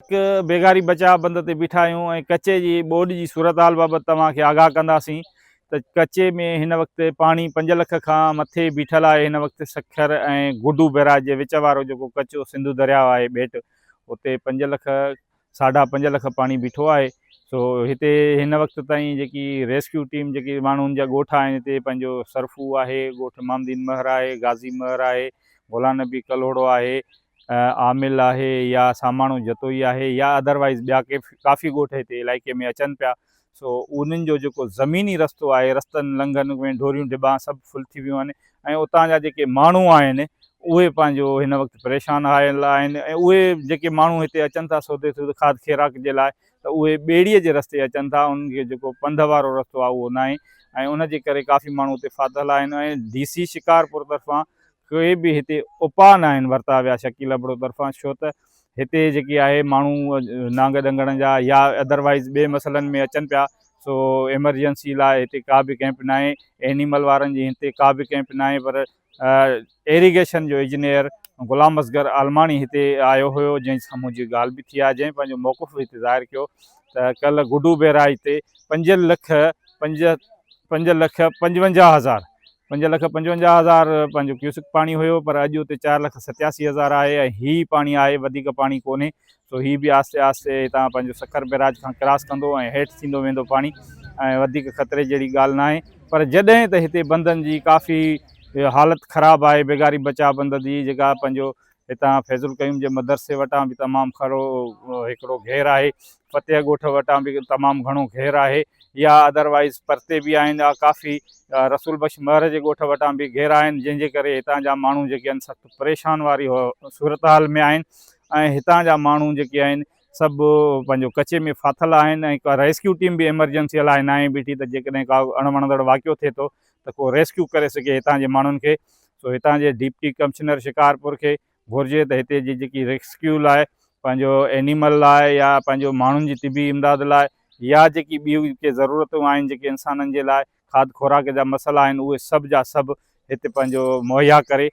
हिकु बेगारी बचाव बंद ते बीठा आहियूं ऐं कचे जी ॿोॾि जी सूरत हाल बाबति तव्हांखे आगाह कंदासीं त कचे में हिन वक़्तु पाणी 5 लख खां मथे बीठल आहे। हिन वक़्तु सखर ऐं गुडू बैराज जे विच वारो जेको कचो सिंधु दरिया आहे ॿेट, उते 5 लख साढा 5 लख पाणी बीठो आहे। सो हिते हिन वक़्तु ताईं जेकी रेस्क्यू टीम जेकी माण्हुनि जा ॻोठ आहिनि हिते पंहिंजो सरफू आहे, ॻोठ मामदीन महर आहे, गाज़ी महर आहे, गुलाम नबी कलोड़ो आहे, आमिल आहे, या सामाणो जतोई आहे, या अदरवाइज़ ॿिया काफ़ी ॻोठ हिते इलाइक़े में अचनि पिया। सो उन्हनि जो जेको ज़मीनी रस्तो आहे, रस्तनि लंघनि में ढोरियूं डिॿा सभु फुल थी वियूं आहिनि ऐं उतां जा जेके माण्हू आहिनि उहे पंहिंजो हिन वक़्तु परेशान आयल आहिनि। ऐं उहे जेके माण्हू हिते अचनि था सौदे सूद खाद ख़ैराक जे लाइ, त उहे ॿेड़ीअ जे रस्ते अचनि था। उन्हनि खे जेको पंध वारो रस्तो आहे उहो न आहे ऐं उनजे करे काफ़ी माण्हू हिते फाथल आहिनि। ऐं DC शिकारपुर तरफ़ां कोई बि हिते उपाउ न आहिनि वरिता विया शकील अबड़ो तरफ़ां, छो त हिते जेकी आहे माण्हू नांग ॾंगण जा या अदरवाइज़ ॿिए मसइलनि में अचनि पिया। सो एमरजेंसी लाइ हिते का बि कैंप न आहे, एनिमल वारनि जी हिते का बि कैंप न आहे। पर एरीगेशन जो इंजीनियर ग़ुलाम असगर आलमाणी हिते आयो हुयो, जंहिं सां मुंहिंजी ॻाल्हि बि थी आहे, जंहिं पंहिंजो मौक़ुफ़ हिते ज़ाहिर कयो त कल्ह गुडू बैराज ते 5 लख 55,000 पंहिंजो क्यूसिक पाणी हुयो, पर अॼु उते 4,87,000 आहे ऐं हीउ पाणी आहे, वधीक पाणी कोन्हे। सो हीउ बि आस्ते आस्ते हितां पंहिंजो सखर बैराज खां क्रॉस कंदो ऐं हेठि थींदो वेंदो पाणी ऐं वधीक ख़तरे जहिड़ी ॻाल्हि न आहे। पर जॾहिं त हिते बंदनि जी काफ़ी हालति ख़राबु आहे, बेगारी बचाव बंद जी जेका पंहिंजो हितां फैज़ुल क़यूम जे मदरसे वटां बि तमामु खड़ो हिकिड़ो घेर आहे, फतेह ॻोठ वटां बि तमामु घणो घेर आहे, या अदरवाइज़ परते बि आहिनि काफ़ी रसूल बख्श महर जे ॻोठ वटां बि घेर आहिनि, जंहिंजे करे हितां जा माण्हू जेके आहिनि सख़्तु परेशान वारी सूरत हाल में आहिनि। ऐं हितां जा माण्हू जेके आहिनि सभु पंहिंजो कचे में फाथल आहिनि ऐं का रेस्क्यू टीम बि एमरजेंसी लाइ न आहे बीठी, त जेकॾहिं का अणवणंदड़ वाक़ियो थिए थो त को रेस्क्यू करे सघे हितां जे माण्हुनि खे। सो हितां जे डिप्टी कमिश्नर शिकारपुर खे घुरिजे त हिते जी जेकी रेस्क्यू लाइ पंहिंजो एनिमल लाइ या पंहिंजो माण्हुनि जी तिबी इमदाद लाइ या जेकी ॿियूं जेके ज़रूरतूं आहिनि जेके इंसाननि जे लाइ खाद खुराक जा मसइला आहिनि, उहे सभु जा सभु हिते पंहिंजो मुहैया करे